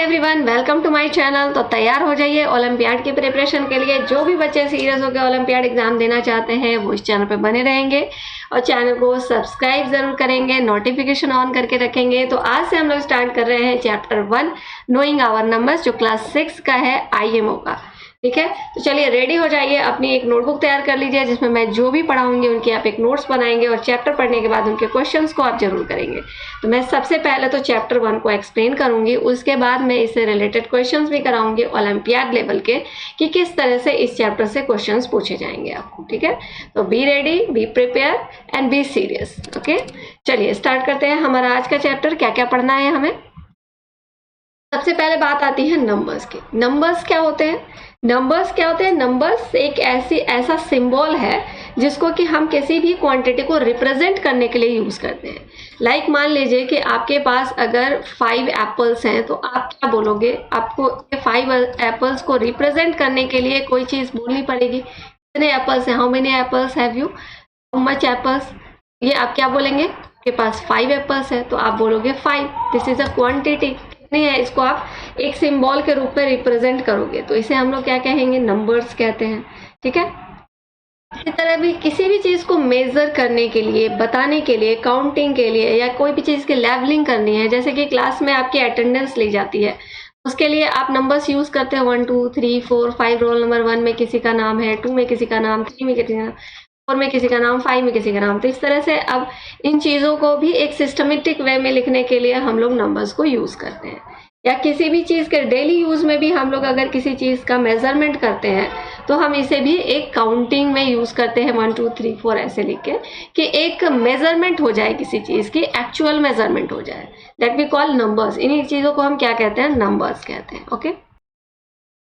Everyone, welcome to my channel. तो तैयार हो जाइए ओलंपियाड की प्रिपरेशन के लिए। जो भी बच्चे सीरियस होकर ओलंपियाड एग्जाम देना चाहते हैं वो इस चैनल पे बने रहेंगे और चैनल को सब्सक्राइब जरूर करेंगे, नोटिफिकेशन ऑन करके रखेंगे। तो आज से हम लोग स्टार्ट कर रहे हैं चैप्टर 1 नोइंग आवर नंबर्स, जो क्लास 6 का है, आईएमओ का। ठीक है, तो चलिए रेडी हो जाइए, अपनी एक नोटबुक तैयार कर लीजिए जिसमें मैं जो भी पढ़ाऊंगी उनकी आप एक नोट्स बनाएंगे और चैप्टर पढ़ने के बाद उनके क्वेश्चंस को आप जरूर करेंगे। तो मैं सबसे पहले तो चैप्टर 1 को एक्सप्लेन करूंगी, उसके बाद मैं इससे रिलेटेड क्वेश्चंस भी कराऊंगी ओलंपियाड लेवल के कि किस तरह से इस चैप्टर से क्वेश्चंस पूछे जाएंगे आपको। ठीक है, तो be ready, be prepare and be serious. Okay, चलिए स्टार्ट करते हैं हमारा आज का चैप्टर। क्या क्या पढ़ना है हमें? सबसे पहले बात आती है नंबर्स की। नंबर्स क्या होते हैं? नंबर्स एक ऐसा सिंबल है जिसको कि हम किसी भी क्वांटिटी को रिप्रेजेंट करने के लिए यूज करते हैं। लाइक मान लीजिए कि आपके पास अगर 5 एप्पल्स हैं तो आप क्या बोलोगे? आपको 5 एप्पल्स को रिप्रेजेंट करने के लिए कोई चीज बोलनी पड़ेगी। कितने एप्पल्स हैं? How many apples have you? How much apples? ये आप क्या बोलेंगे? आपके पास 5 एप्पल्स है तो आप बोलोगे 5। This is a quantity. नहीं है, इसको आप एक सिंबल के रूप में रिप्रेजेंट करोगे तो इसे हम लोग क्या कहेंगे? नंबर्स कहते हैं। ठीक है, इसी तरह भी किसी भी चीज को मेजर करने के लिए, बताने के लिए, काउंटिंग के लिए या कोई भी चीज की लेवलिंग करनी है, जैसे कि क्लास में आपकी अटेंडेंस ली जाती है, उसके लिए आप नंबर्स यूज करते हैं 1 2 3 4 5। रोल नंबर 1 में किसी का नाम है, 2 में किसी का नाम, 3 में किसी का नाम, 4 में किसी का नाम, 5 में किसी का नाम। तो इस तरह से अब इन चीजों को भी एक सिस्टमेटिक वे में लिखने के लिए हम लोग नंबर्स को यूज करते हैं। या किसी भी चीज के डेली यूज में भी हम लोग अगर किसी चीज का मेजरमेंट करते हैं तो हम इसे भी एक काउंटिंग में यूज करते हैं 1 2 3 4 ऐसे लिख के, कि एक मेजरमेंट हो जाए, किसी चीज की एक्चुअल मेजरमेंट हो जाए। That we call numbers. इन्हीं चीजों को हम क्या कहते हैं? नंबर्स कहते हैं। ओके,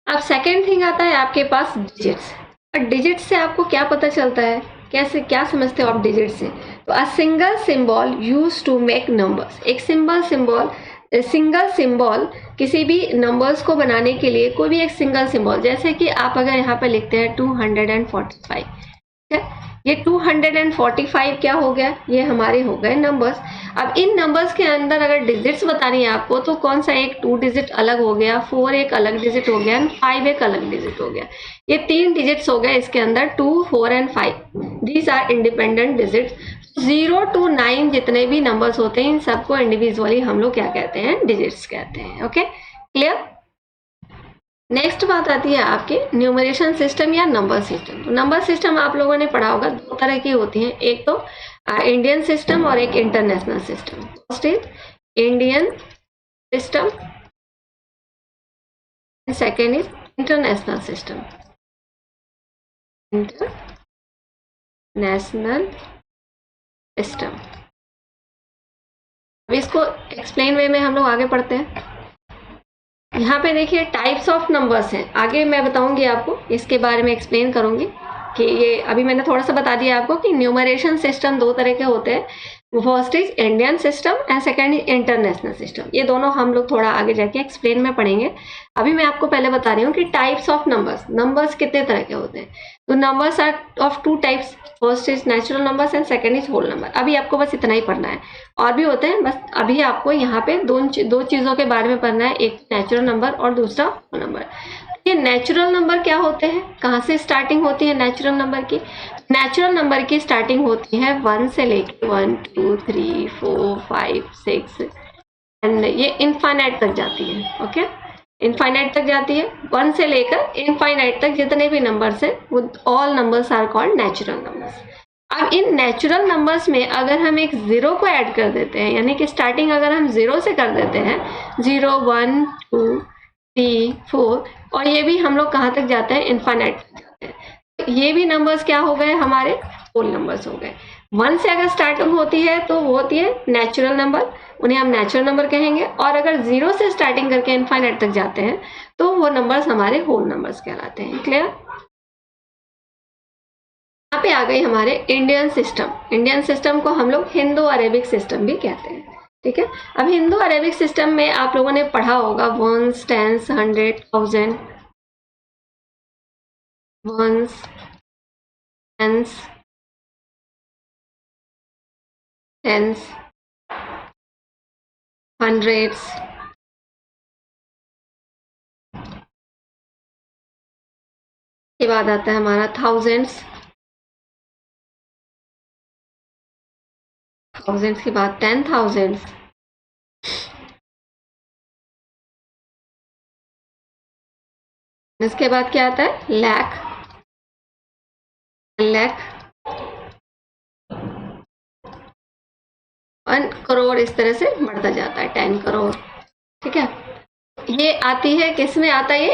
अब सेकेंड थिंग आता है आपके पास डिजिट्स। और डिजिट से आपको क्या पता चलता है? कैसे, क्या समझते हो आप डिजिट से? तो a single symbol use to make numbers. एक सिंगल सिंबल किसी भी नंबर्स को बनाने के लिए, कोई भी एक सिंगल सिंबल, जैसे कि आप अगर यहाँ पे लिखते हैं 245, ठीक है, ये 245 क्या हो गया? ये हमारे हो गए नंबर्स। अब इन नंबर्स के अंदर अगर डिजिट्स बतानी है आपको तो कौन सा? एक 2 डिजिट अलग हो गया, 4 एक अलग डिजिट हो गया एंड 5 एक अलग डिजिट हो गया। ये 3 डिजिट्स हो गए इसके अंदर, 2 4 and 5। These are independent digits. 0 to 9 जितने भी नंबर्स होते हैं इन सबको इंडिविजुअली हम लोग क्या कहते हैं? डिजिट्स कहते हैं। Okay, clear? नेक्स्ट बात आती है आपके न्यूमरेशन सिस्टम या नंबर सिस्टम। तो नंबर सिस्टम आप लोगों ने पढ़ा होगा, 2 तरह की होती हैं, एक तो इंडियन सिस्टम और एक international system. First is Indian system, second is international system. International system. अब इसको एक्सप्लेन वे में हम लोग आगे पढ़ते हैं। यहाँ पे देखिए टाइप्स ऑफ नंबर्स हैं, आगे मैं बताऊंगी आपको, इसके बारे में एक्सप्लेन करूंगी कि ये अभी मैंने थोड़ा सा बता दिया आपको कि न्यूमरेशन सिस्टम 2 तरह के होते हैं। First is Indian system and second is international system. ये दोनों हम लोग थोड़ा आगे जाके एक्सप्लेन में पढ़ेंगे। अभी मैं आपको पहले बता रही हूँ कि टाइप्स ऑफ नंबर्स कितने तरह के होते हैं। तो numbers are of 2 types. First is natural numbers and second is whole number. अभी आपको बस इतना ही पढ़ना है, और भी होते हैं, बस अभी आपको यहाँ पे दो चीजों के बारे में पढ़ना है, एक नेचुरल नंबर और दूसरा होल नंबर। ये नेचुरल नंबर क्या होते हैं? कहाँ से स्टार्टिंग होती है नेचुरल नंबर की? नेचुरल नंबर की स्टार्टिंग होती है 1 से लेके 1 2 3 4 5 6 एंड ये इनफाइनाइट तक जाती है। ओके, इनफाइनाइट तक जाती है। 1 से लेकर इनफाइनाइट तक जितने भी नंबर्स हैं वो all numbers are called natural numbers. अब इन नेचुरल नंबर्स में अगर हम एक 0 को ऐड कर देते हैं, यानी कि स्टार्टिंग अगर हम 0 से कर देते हैं, 0 1 2 3 4, और ये भी हम लोग कहाँ तक जाते हैं? इनफाइनाइट तक जाते हैं। तो ये भी नंबर्स क्या हो गए? हमारे होल नंबर्स हो गए। 1 से अगर स्टार्टिंग होती है तो वो होती है नेचुरल नंबर, उन्हें हम नेचुरल नंबर कहेंगे। और अगर 0 से स्टार्टिंग करके इनफाइनाइट तक जाते हैं तो वो नंबर्स हमारे होल नंबर्स कहलाते हैं। क्लियर? यहाँ पे आ गई हमारे इंडियन सिस्टम। इंडियन सिस्टम को हम लोग हिंदू अरेबिक सिस्टम भी कहते हैं। ठीक है, अब हिंदू अरेबिक सिस्टम में आप लोगों ने पढ़ा होगा ones, tens, 100, 1000, ones, tens, hundreds, के बाद आता है हमारा थाउजेंड्स, थाउजेंड्स के बाद 10,000, इसके बाद क्या आता है लाख, लाख, 1 करोड़, इस तरह से बढ़ता जाता है 10 करोड़। ठीक है, ये आती है किसमें आता है, ये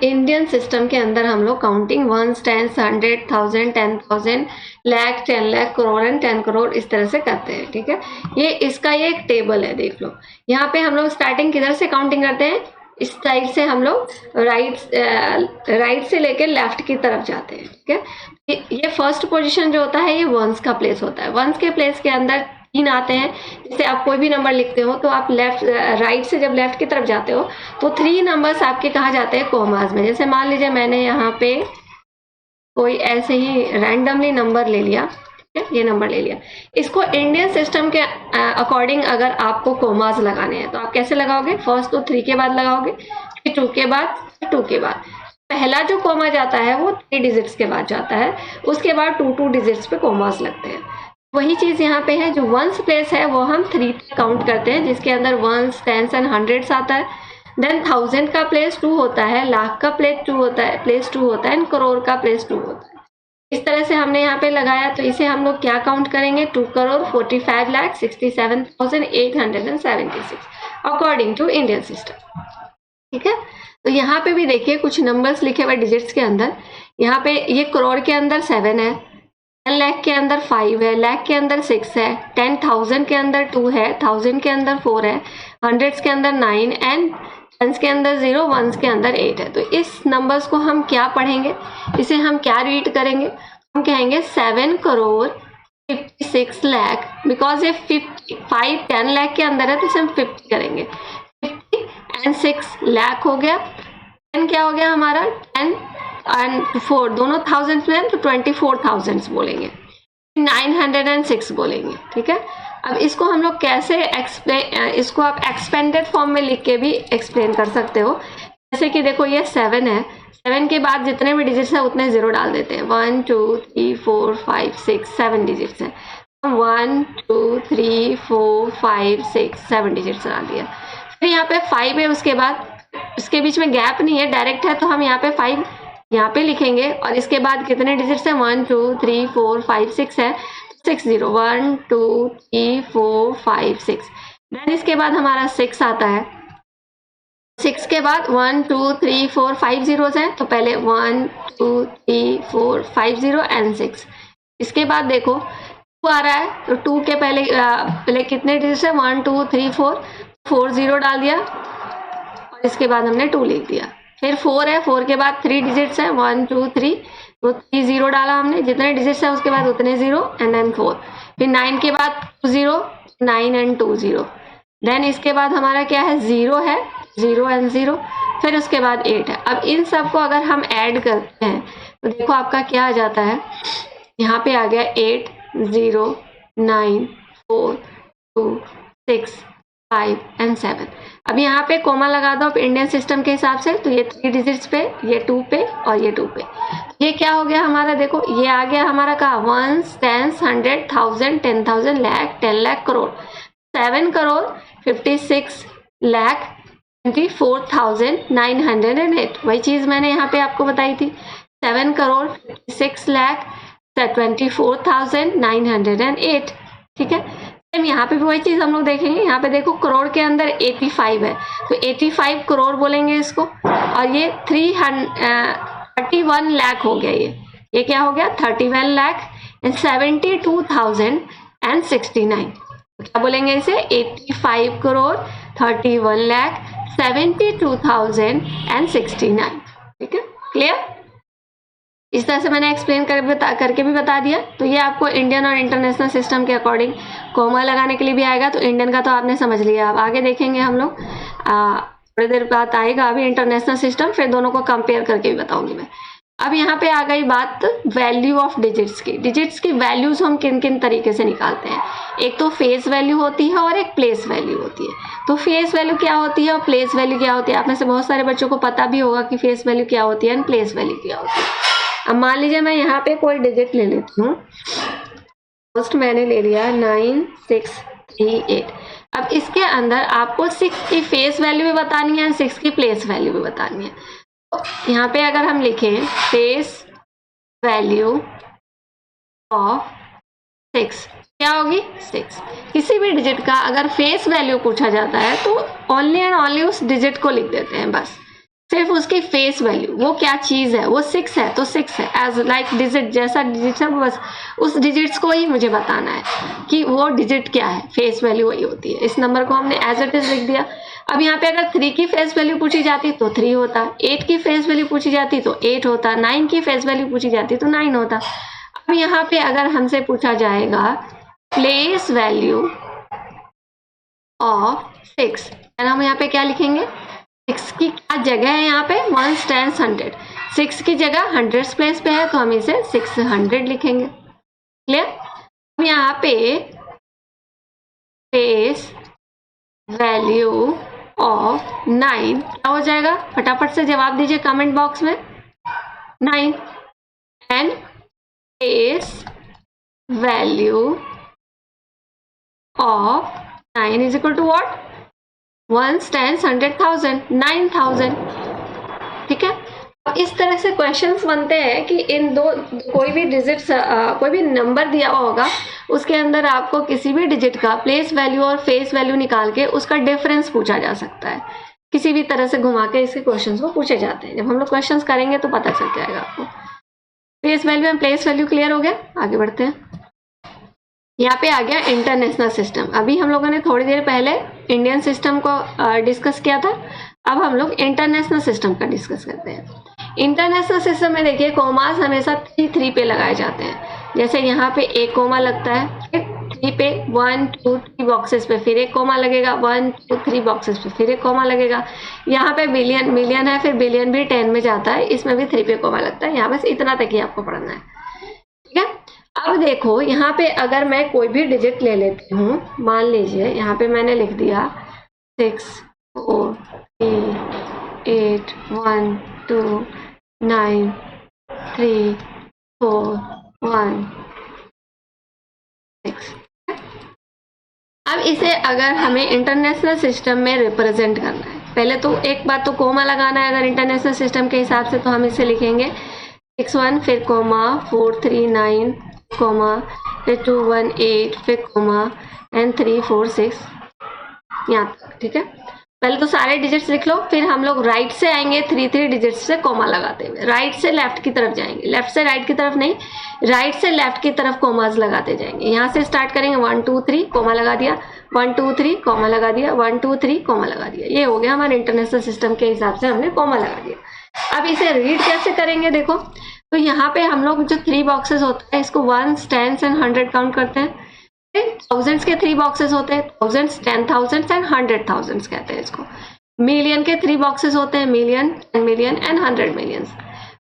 इंडियन सिस्टम के अंदर हम लोग counting ones, tens, 100, 1000, 10,000, lakh, 10 lakh, crore and 10 crore इस तरह से करते हैं। ठीक है, ये इसका ये एक टेबल है, देख लो। यहाँ पे हम लोग स्टार्टिंग किधर से काउंटिंग करते हैं, इस साइड से हम लोग राइट से लेकर लेफ्ट की तरफ जाते हैं। ठीक है, ये फर्स्ट पोजीशन जो होता है ये वंस का प्लेस होता है। वंस के प्लेस के अंदर 3 आते हैं। जैसे आप कोई भी नंबर लिखते हो तो आप राइट से जब लेफ्ट की तरफ जाते हो तो 3 नंबर्स आपके कहा जाते हैं कोमास में। जैसे मान लीजिए मैंने यहाँ पे कोई ऐसे ही रैंडमली नंबर ले लिया, ये नंबर ले लिया। इसको इंडियन सिस्टम के अकॉर्डिंग अगर आपको कोमास लगाने हैं तो आप कैसे लगाओगे, फर्स्ट तो 3 के बाद लगाओगे, फिर 2 के बाद, फिर 2 के बाद। पहला जो कोमा जाता है वो 3 डिजिट्स के बाद जाता है, उसके बाद 2 डिजिट्स पे कोमास लगते हैं। वही चीज यहाँ पे है, जो वंस प्लेस है वो हम 3 काउंट करते हैं, जिसके अंदर वंस, टेंस एंड हंड्रेड्स आता है। देन 1000 का प्लेस 2 होता है, लाख का प्लेस 2 होता है एंड करोड़ का प्लेस 2 होता है। इस तरह से हमने यहाँ पे लगाया, तो इसे हम लोग क्या काउंट करेंगे, 2 crore 45,67,876 according to Indian system. ठीक है, तो यहाँ पे भी देखिए कुछ नंबर्स लिखे हुए डिजिट्स के अंदर। यहाँ पे ये करोड़ के अंदर 7 है, 10 लाख के अंदर 5 है, लाख के अंदर 6 है, 10,000 के अंदर 2 है, 1000 के अंदर 4 है, हंड्रेड्स के अंदर 9 एंड टेंस के अंदर 0, वंस के अंदर 8 है। तो इस नंबर्स को हम क्या पढ़ेंगे, इसे हम क्या रीड करेंगे, हम कहेंगे 7 करोड़ 56 लाख, बिकॉज ये 5 10 लाख के अंदर है तो इसे हम 50 करेंगे, 50 एंड 6 लाख हो गया। 10 क्या हो गया हमारा, 10 एंड 4 दोनों थाउजेंड्स में है तो 24,000 बोलेंगे, 906 बोलेंगे। ठीक है, अब इसको हम लोग कैसे इसको आप एक्सपेंडेड फॉर्म में लिख के भी एक्सप्लेन कर सकते हो। जैसे कि देखो ये 7 है, 7 के बाद जितने भी डिजिट्स है उतने 0 डाल देते हैं। 1 2 3 4 5 6 7 डिजिट्स है, 1 2 3 4 5 6 7 डिजिट्स डाल दिया। फिर यहाँ पे 5 है, उसके बाद इसके बीच में गैप नहीं है, डायरेक्ट है, तो हम यहाँ पे 5 यहाँ पे लिखेंगे और इसके बाद कितने डिजिट्स हैं, 1 2 3 4 5 6 है, 6 0 1 2 3 4 5 6। देन इसके बाद हमारा 6 आता है, 6 के बाद 1 2 3 4 5 zeros हैं, तो पहले 1 2 3 4 5 0 एंड 6। इसके बाद देखो 2 आ रहा है, तो 2 के पहले कितने डिजिट्स है, 1 2 3 4 0 डाल दिया और इसके बाद हमने 2 लिख दिया। फिर 4 है, 4 के बाद 3 डिजिट्स है, 1 2 3, तो 3 0 डाला हमने, जितने डिजिट्स है उसके बाद उतने 0 एंड देन 4। फिर 9 के बाद 2 0, 9 एंड 2 0। देन इसके बाद हमारा क्या है, 0 है, 0 एंड 0। फिर उसके बाद 8 है। अब इन सब को अगर हम ऐड करते हैं तो देखो आपका क्या आ जाता है, यहाँ पे आ गया 8 0 9 4 2 6 5 एंड 7। अब यहाँ पे कोमा लगा दो इंडियन सिस्टम के हिसाब से, तो ये 3 डिजिट्स पे, ये 2 पे और ये 2 पे। ये क्या हो गया हमारा, देखो ये आ गया हमारा कहा, वंस, टेंस, 100, 1000, 10,000, लाख, 10 लाख, करोड़। 7 करोड़ 56 लाख 24,908। वही चीज मैंने यहाँ पे आपको बताई थी, 7 करोड़ 56 लाख 24,908। ठीक है, यहाँ पे भी वही चीज हम लोग देखेंगे। यहाँ पे देखो करोड़ के अंदर 85 है, तो 85 करोड़ बोलेंगे इसको, और ये 31 लाख हो गया। ये क्या हो गया, 31 लाख एंड 72,069। क्या बोलेंगे इसे, 85 करोड़ 31 लाख 72,069। ठीक है, क्लियर। इस तरह से मैंने एक्सप्लेन करके भी बता दिया। तो ये आपको इंडियन और इंटरनेशनल सिस्टम के अकॉर्डिंग कोमा लगाने के लिए भी आएगा। तो इंडियन का तो आपने समझ लिया, अब आगे देखेंगे हम लोग, थोड़ी देर बाद आएगा अभी इंटरनेशनल सिस्टम, फिर दोनों को कंपेयर करके भी बताऊंगी मैं। अब यहाँ पे आ गई बात वैल्यू ऑफ डिजिट्स की। डिजिट्स की वैल्यूज हम किन किन तरीके से निकालते हैं, एक तो फेस वैल्यू होती है और एक प्लेस वैल्यू होती है। तो फेस वैल्यू क्या होती है और प्लेस वैल्यू क्या होती है, आप में से बहुत सारे बच्चों को पता भी होगा कि फेस वैल्यू क्या होती है एंड प्लेस वैल्यू क्या होती है। अब मान लीजिए मैं यहाँ पे कोई डिजिट ले लेती हूँ, फर्स्ट मैंने ले लिया 9638। अब इसके अंदर आपको 6 की फेस वैल्यू भी बतानी है, 6 की प्लेस वैल्यू भी बतानी है। तो यहाँ पे अगर हम लिखें फेस वैल्यू ऑफ 6, क्या होगी 6। किसी भी डिजिट का अगर फेस वैल्यू पूछा जाता है तो ओनली एंड ओनली उस डिजिट को लिख देते हैं, बस सिर्फ उसकी फेस वैल्यू, वो क्या चीज है, वो 6 है तो 6 है, एज लाइक डिजिट, जैसा डिजिट है बस उस डिजिट्स को ही मुझे बताना है कि वो डिजिट क्या है, फेस वैल्यू वही होती है। इस नंबर को हमने एज इट इज लिख दिया। अब यहाँ पे अगर 3 की फेस वैल्यू पूछी जाती तो 3 होता, 8 की फेस वैल्यू पूछी जाती तो 8 होता, 9 की फेस वैल्यू पूछी जाती तो 9 होता। अब यहाँ पे अगर हमसे पूछा जाएगा प्लेस वैल्यू ऑफ 6, हम यहाँ पे क्या लिखेंगे, 6 की क्या जगह है यहाँ पे, 1 10 100, 6 की जगह 100 प्लेस पे है तो हम इसे 600 लिखेंगे। क्लियर। अब यहाँ पे प्लेस वैल्यू ऑफ 9 क्या हो जाएगा, फटाफट से जवाब दीजिए कमेंट बॉक्स में, 9। And place value of 9 is equal to what, 1 10 100,000, 9000। ठीक है। इस तरह से क्वेश्चंस बनते हैं कि इन दो कोई भी डिजिट कोई भी नंबर दिया हुआ होगा उसके अंदर आपको किसी भी डिजिट का प्लेस वैल्यू और फेस वैल्यू निकाल के उसका डिफरेंस पूछा जा सकता है। किसी भी तरह से घुमा के इसके क्वेश्चंस को पूछे जाते हैं। जब हम लोग क्वेश्चंस करेंगे तो पता चल जाएगा आपको। Face value and place value clear हो गया, आगे बढ़ते हैं। यहाँ पे आ गया इंटरनेशनल सिस्टम। अभी हम लोगों ने थोड़ी देर पहले इंडियन सिस्टम को डिस्कस किया था, अब हम लोग इंटरनेशनल सिस्टम का डिस्कस करते हैं। इंटरनेशनल सिस्टम में देखिए कोमास हमेशा 3 पे लगाए जाते हैं। जैसे यहाँ पे एक कोमा लगता है, फिर 3 पे 1 2 3 बॉक्सेस पे फिर एक कोमा लगेगा, 1 2 3 बॉक्सेस पे फिर एक कोमा लगेगा। यहाँ पे बिलियन मिलियन है, फिर बिलियन भी 10 में जाता है, इसमें भी 3 पे कोमा लगता है। यहाँ बस इतना तक ही आपको पढ़ना है। ठीक है। अब देखो यहाँ पे अगर मैं कोई भी डिजिट ले लेती हूँ, मान लीजिए यहाँ पे मैंने लिख दिया 6 4 3 8 1 2 9 3 4 1 6। अब इसे अगर हमें इंटरनेशनल सिस्टम में रिप्रेजेंट करना है, पहले तो एक बात तो कोमा लगाना है। अगर इंटरनेशनल सिस्टम के हिसाब से तो हम इसे लिखेंगे 6 1 फिर कोमा 4 3 9 कोमा फिर 2 1 8 फिर कोमा एंड 3 4 6 यहाँ तक। ठीक है। पहले तो सारे डिजिट्स लिख लो, फिर हम लोग राइट से आएंगे 3 डिजिट्स से कोमा लगाते हुए, राइट से लेफ्ट की तरफ जाएंगे, लेफ्ट से राइट की तरफ नहीं, राइट से लेफ्ट की तरफ कोमाज लगाते जाएंगे। यहाँ से स्टार्ट करेंगे 1 2 3 कोमा लगा दिया, 1 2 3 कोमा लगा दिया, 1 2 3 कोमा लगा दिया। ये हो गया हमारे इंटरनेशनल सिस्टम के हिसाब से हमने कोमा लगा दिया। अब इसे रीड कैसे करेंगे देखो, तो यहाँ पे हम लोग जो 3 बॉक्सेस होता है इसको 1 10 एंड 100 काउंट करते हैं। थाउजेंड्स के 3 बॉक्सेस होते हैं, थाउजेंड्स 10,000 एंड 100,000 कहते हैं इसको। मिलियन के 3 बॉक्सेस होते हैं, मिलियन 10 मिलियन एंड 100 मिलियंस।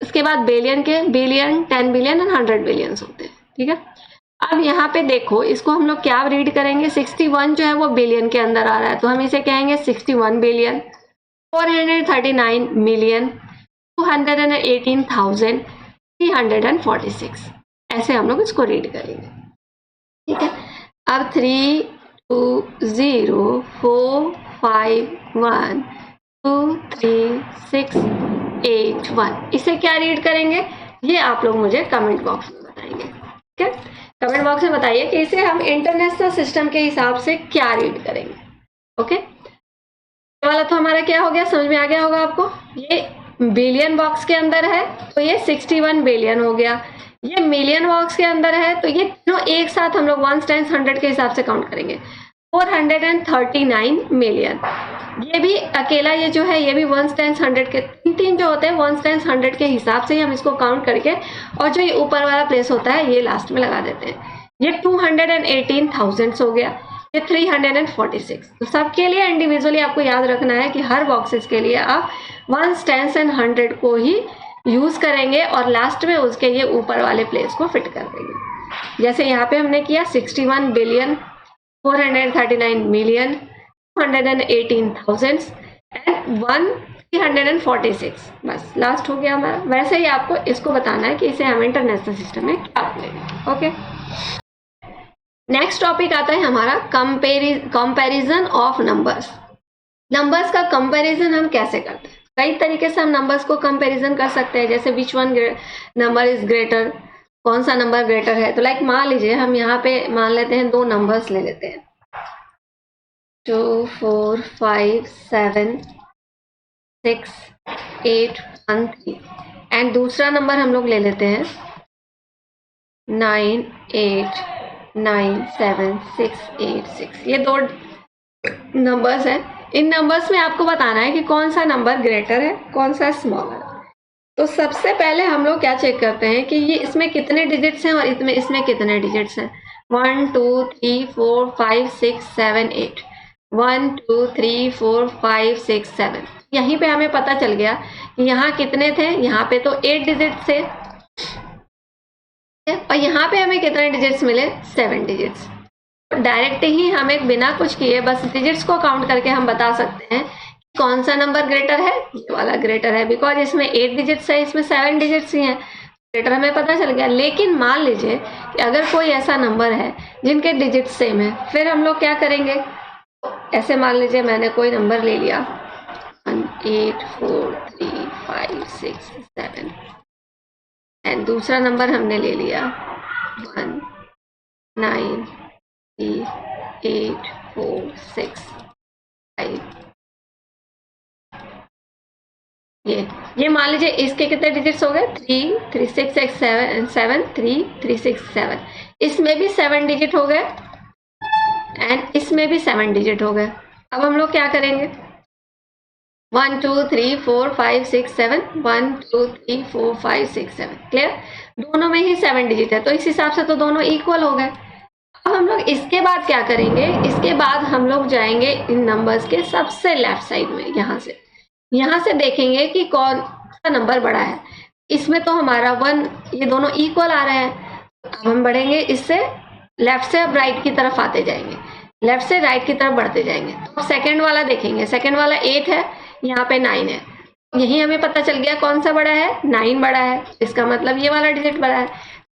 उसके बाद बिलियन के बिलियन 10 बिलियन एंड 100 बिलियंस होते हैं। ठीक है। अब यहाँ पे देखो इसको हम लोग क्या रीड करेंगे, 61 जो है वो बिलियन के अंदर आ रहा है तो हम इसे कहेंगे 61 बिलियन, 439 मिलियन, 218,346। ऐसे हम लोग इसको रीड करेंगे। ठीक है। अब 3 2 0 4 5 1 2 3 6 8 1, इसे क्या रीड करेंगे ये आप लोग मुझे कमेंट बॉक्स में बताएंगे। ठीक है। कमेंट बॉक्स में बताइए कि इसे हम इंटरनेशनल सिस्टम के हिसाब से क्या रीड करेंगे। ओके। ये वाला तो हमारा क्या हो गया, समझ में आ गया होगा आपको। ये बिलियन बॉक्स के अंदर है तो ये 61 बिलियन हो गया। ये मिलियन बॉक्स के अंदर है तो ये तीनों एक साथ हम लोग 1 10 100 के हिसाब से काउंट करेंगे, 439 मिलियन। ये भी अकेला ये जो है ये भी 1 10 100 के तीन जो होते हैं 1 10 100 के हिसाब से ही हम इसको काउंट करके, और जो ये ऊपर वाला प्लेस होता है ये लास्ट में लगा देते हैं। ये 218,000 हो गया, ये 346। तो सबके लिए इंडिविजुअली आपको याद रखना है कि हर बॉक्सेस के लिए आप 1 10 एंड 100 को ही यूज करेंगे और लास्ट में उसके ये ऊपर वाले प्लेस को फिट कर देंगे। जैसे यहाँ पे हमने किया 61 बिलियन, 439 मिलियन, 218,000 एंड 1 346, बस लास्ट हो गया हमारा। वैसे ही आपको इसको बताना है कि इसे हम इंटरनेशनल सिस्टम में क्या बोलेंगे। ओके, नेक्स्ट टॉपिक आता है हमारा कंपैरिजन ऑफ नंबर्स। नंबर्स का कंपैरिजन हम कैसे करते हैं? कई तरीके से हम नंबर्स को कंपैरिजन कर सकते हैं, जैसे which one number is greater, कौन सा नंबर ग्रेटर है। तो लाइक मान लीजिए हम यहाँ पे मान लेते हैं, दो नंबर्स ले लेते हैं, 2 4 5 7 6 8 1 3, एंड दूसरा नंबर हम लोग ले लेते हैं 9 8 9 7 6 8 6। ये दो नंबर्स हैं। इन नंबर्स में आपको बताना है कि कौन सा नंबर ग्रेटर है, कौन सा स्मॉलर है। तो सबसे पहले हम लोग क्या चेक करते हैं कि ये इसमें कितने डिजिट्स हैं और इसमें कितने डिजिट्स हैं। 1 2 3 4 5 6 7 8, 1 2 3 4 5 6 7। यहीं पे हमें पता चल गया कि यहाँ कितने थे, यहाँ पे तो 8 डिजिट थे, और यहाँ पे हमें कितने डिजिट्स मिले, 7 डिजिट्स। डायरेक्ट ही हमें बिना कुछ किए बस डिजिट्स को काउंट करके हम बता सकते हैं कौन सा नंबर ग्रेटर है, ये वाला ग्रेटर है, बिकॉज इसमें 8 डिजिट्स है, इसमें 7 डिजिट्स ही हैं, ग्रेटर हमें पता चल गया। लेकिन मान लीजिए कि अगर कोई ऐसा नंबर है जिनके डिजिट्स सेम है, फिर हम लोग क्या करेंगे। ऐसे मान लीजिए मैंने कोई नंबर ले लिया 1 8 4 3 5 6 7, एंड दूसरा नंबर हमने ले लिया 1 9 3 8 4 6 5। ये मान लीजिए इसके कितने डिजिट्स हो गए, 3 3 6 6 7 7 3 3 6 7। इसमें भी 7 डिजिट हो गए एंड इसमें भी 7 डिजिट हो गए। अब हम लोग क्या करेंगे, 1 2 3 4 5 6 7, 1 2 3 4 5 6 7। क्लियर, दोनों में ही 7 डिजिट है, तो इस हिसाब से तो दोनों इक्वल हो गए। अब हम लोग इसके बाद क्या करेंगे, इसके बाद हम लोग जाएंगे इन नंबर्स के सबसे लेफ्ट साइड में, यहाँ से देखेंगे कि कौन सा नंबर बड़ा है। इसमें तो हमारा 1, ये दोनों इक्वल आ रहे हैं। अब हम बढ़ेंगे इससे लेफ्ट से, अब राइट की तरफ आते जाएंगे, लेफ्ट से राइट की तरफ बढ़ते जाएंगे। तो सेकंड वाला देखेंगे, सेकंड वाला 8 है, यहाँ पे 9 है। यही हमें पता चल गया कौन सा बड़ा है, 9 बड़ा है, इसका मतलब ये वाला डिजिट बड़ा है।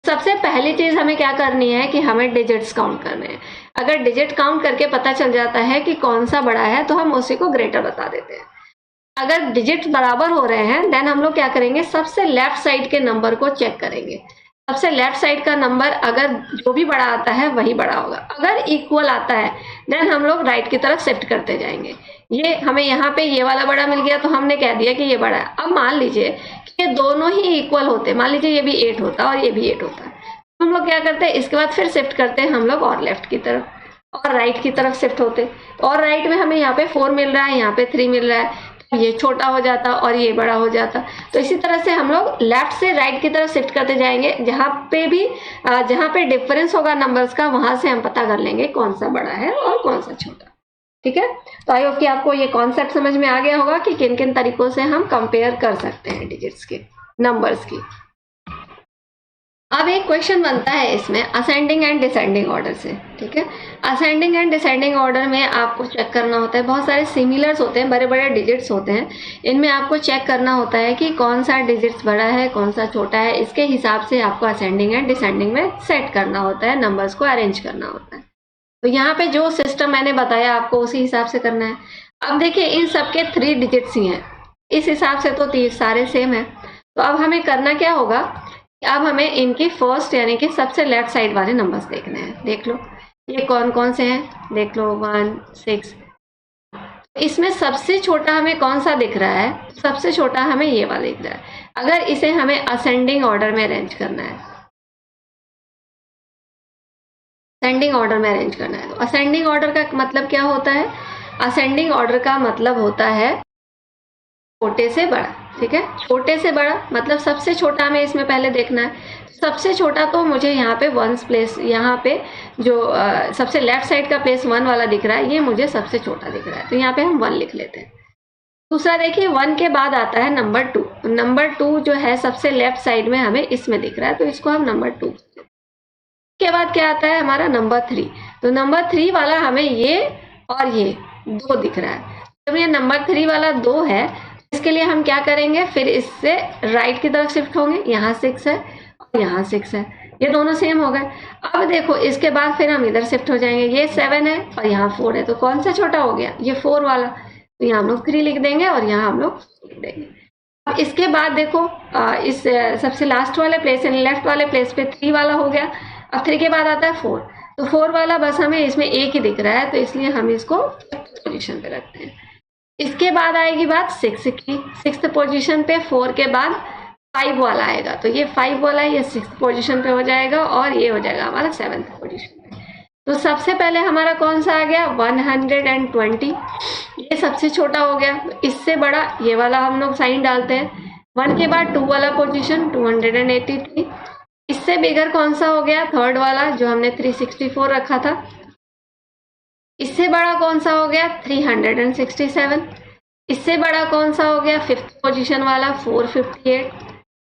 सबसे पहली चीज हमें क्या करनी है कि हमें डिजिट्स काउंट करने हैं। अगर डिजिट काउंट करके पता चल जाता है कि कौन सा बड़ा है तो हम उसी को ग्रेटर बता देते हैं। अगर डिजिट बराबर हो रहे हैं देन हम लोग क्या करेंगे, सबसे लेफ्ट साइड के नंबर को चेक करेंगे। सबसे लेफ्ट साइड का नंबर अगर जो भी बड़ा आता है वही बड़ा होगा। अगर इक्वल आता है देन हम लोग राइट की तरफ शिफ्ट करते जाएंगे। ये हमें यहाँ पे ये वाला बड़ा मिल गया तो हमने कह दिया कि ये बड़ा है। अब मान लीजिए कि ये दोनों ही इक्वल होते, मान लीजिए ये भी 8 होता और ये भी 8 होता, तो हम लोग क्या करते हैं, इसके बाद फिर शिफ्ट करते हैं हम लोग और लेफ्ट की तरफ और राइट की तरफ शिफ्ट होते। और राइट में हमें यहाँ पे 4 मिल रहा है, यहाँ पे 3 मिल रहा है, ये छोटा हो जाता और ये बड़ा हो जाता। तो इसी तरह से हम लोग लेफ्ट से राइट की तरफ शिफ्ट करते जाएंगे। जहाँ पे डिफरेंस होगा नंबर्स का, वहां से हम पता कर लेंगे कौन सा बड़ा है और कौन सा छोटा। ठीक है, तो आई होप कि आपको ये कॉन्सेप्ट समझ में आ गया होगा कि किन किन तरीकों से हम कंपेयर कर सकते हैं डिजिट्स के, नंबर्स की। अब एक क्वेश्चन बनता है इसमें असेंडिंग एंड डिसेंडिंग ऑर्डर से। ठीक है, असेंडिंग एंड डिसेंडिंग ऑर्डर में आपको चेक करना होता है, बहुत सारे सिमिलर्स होते हैं, बड़े बड़े डिजिट्स होते हैं, इनमें आपको चेक करना होता है कि कौन सा डिजिट्स बड़ा है कौन सा छोटा है। इसके हिसाब से आपको असेंडिंग एंड डिसेंडिंग में सेट करना होता है, नंबर्स को अरेंज करना होता है। तो यहाँ पे जो सिस्टम मैंने बताया आपको उसी हिसाब से करना है। अब देखिए इन सबके 3 डिजिट्स ही हैं, इस हिसाब से तो सारे सेम है। तो अब हमें करना क्या होगा, अब हमें इनकी फर्स्ट यानी कि सबसे लेफ्ट साइड वाले नंबर्स देखने हैं। देख लो ये कौन कौन से हैं, देख लो 1 6। इसमें सबसे छोटा हमें कौन सा दिख रहा है, सबसे छोटा हमें ये वाला दिख रहा है। अगर इसे हमें असेंडिंग ऑर्डर में अरेंज करना है, असेंडिंग ऑर्डर में अरेंज करना है, तो असेंडिंग ऑर्डर का मतलब क्या होता है, असेंडिंग ऑर्डर का मतलब होता है छोटे से बड़ा। ठीक है, छोटे से बड़ा मतलब सबसे छोटा हमें इसमें पहले देखना है। सबसे छोटा तो मुझे यहाँ पे 1 प्लेस, यहाँ पे जो सबसे लेफ्ट साइड का प्लेस 1 वाला दिख रहा है, ये मुझे सबसे छोटा दिख रहा है, तो यहाँ पे हम 1 लिख लेते हैं। दूसरा देखिए 1 के बाद आता है नंबर 2। नंबर 2 जो है सबसे लेफ्ट साइड में हमें इसमें दिख रहा है, तो इसको हम नंबर 2। के बाद क्या आता है हमारा नंबर 3। तो नंबर 3 वाला हमें ये और ये 2 दिख रहा है। जब ये नंबर 3 वाला 2 है इसके लिए हम क्या करेंगे, फिर इससे राइट की तरफ शिफ्ट होंगे, यहाँ 6 है और यहाँ 6 है, ये दोनों सेम हो गए। अब देखो इसके बाद फिर हम इधर शिफ्ट हो जाएंगे, ये 7 है और यहाँ 4 है, तो कौन सा छोटा हो गया, ये 4 वाला, तो यहाँ हम लोग 3 लिख देंगे और यहाँ हम लोग लिख देंगे। अब इसके बाद देखो इस सबसे लास्ट वाले प्लेस यानी लेफ्ट वाले प्लेस पे 3 वाला हो गया। अब 3 के बाद आता है 4, तो 4 वाला बस हमें इसमें एक ही दिख रहा है, तो इसलिए हम इसको पोजीशन पे रखते हैं। इसके बाद आएगी बात 6 की, 6th पोजीशन पे 4 के बाद 5 वाला आएगा, तो ये 5 वाला ये 6th पोजीशन पे हो जाएगा और ये हो जाएगा हमारा 7th पोजीशन पे। तो सबसे पहले हमारा कौन सा आ गया 120, ये सबसे छोटा हो गया। तो इससे बड़ा ये वाला हम लोग साइन डालते हैं। 1 के बाद 2 वाला पोजीशन 283, इससे बिगर कौन सा हो गया 3rd वाला जो हमने 364 रखा था। इससे बड़ा कौन सा हो गया 367, इससे बड़ा कौन सा हो गया 5th पोजीशन वाला 458,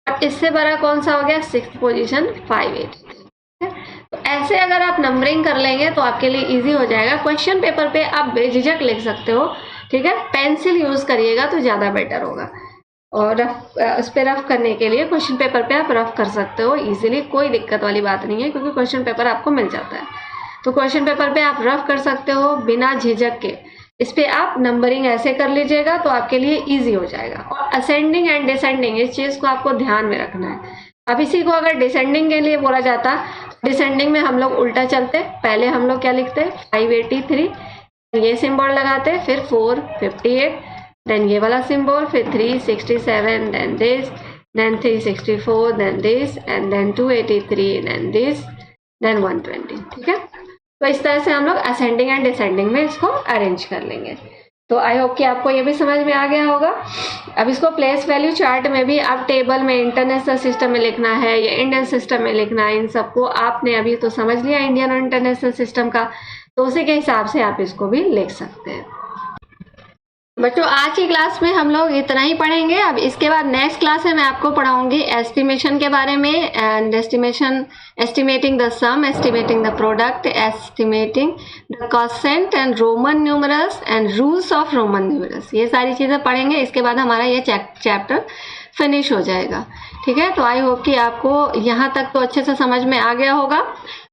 और इससे बड़ा कौन सा हो गया 6th पोजीशन 583। तो ऐसे अगर आप नंबरिंग कर लेंगे तो आपके लिए इजी हो जाएगा। क्वेश्चन पेपर पे आप बेझिझक लिख सकते हो, ठीक है, पेंसिल यूज करिएगा तो ज्यादा बेटर होगा। और उस पर रफ करने के लिए क्वेश्चन पेपर पे आप रफ कर सकते हो इजीली, कोई दिक्कत वाली बात नहीं है, क्योंकि क्वेश्चन पेपर आपको मिल जाता है। तो क्वेश्चन पेपर पे आप रफ कर सकते हो बिना झिझक के। इस पे आप नंबरिंग ऐसे कर लीजिएगा तो आपके लिए इजी हो जाएगा। और असेंडिंग एंड डिसेंडिंग इस चीज को आपको ध्यान में रखना है। अब इसी को अगर डिसेंडिंग के लिए बोला जाता, डिसेंडिंग में हम लोग उल्टा चलते, पहले हम लोग क्या लिखते 583, ये सिंबल लगाते, फिर 458, देन ये वाला सिंबल, फिर 367, then this, then 364, then this, and then 283, then this, then 120, ठीक है। तो इस तरह से हम लोग असेंडिंग एंड डिसेंडिंग में इसको अरेंज कर लेंगे। तो आई होप कि आपको ये भी समझ में आ गया होगा। अब इसको प्लेस वैल्यू चार्ट में भी आप टेबल में इंटरनेशनल सिस्टम में लिखना है या इंडियन सिस्टम में लिखना है, इन सबको आपने अभी तो समझ लिया इंडियन और इंटरनेशनल सिस्टम का, तो उसी के हिसाब से आप इसको भी लिख सकते हैं। बच्चों आज की क्लास में हम लोग इतना ही पढ़ेंगे। अब इसके बाद नेक्स्ट क्लास में मैं आपको पढ़ाऊंगी एस्टिमेशन के बारे में, and estimating the sum, estimating the product, estimating the quotient and Roman numerals and rules of Roman numerals, ये सारी चीजें पढ़ेंगे। इसके बाद हमारा ये चैप्टर फिनिश हो जाएगा, ठीक है। तो आई होप कि आपको यहाँ तक तो अच्छे से समझ में आ गया होगा।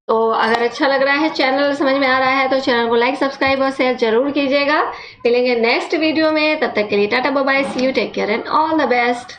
तो अगर अच्छा लग रहा है, चैनल समझ में आ रहा है, तो चैनल को लाइक, सब्सक्राइब और शेयर जरूर कीजिएगा। मिलेंगे नेक्स्ट वीडियो में, तब तक के लिए tata bye bye, see you, take care and all the best.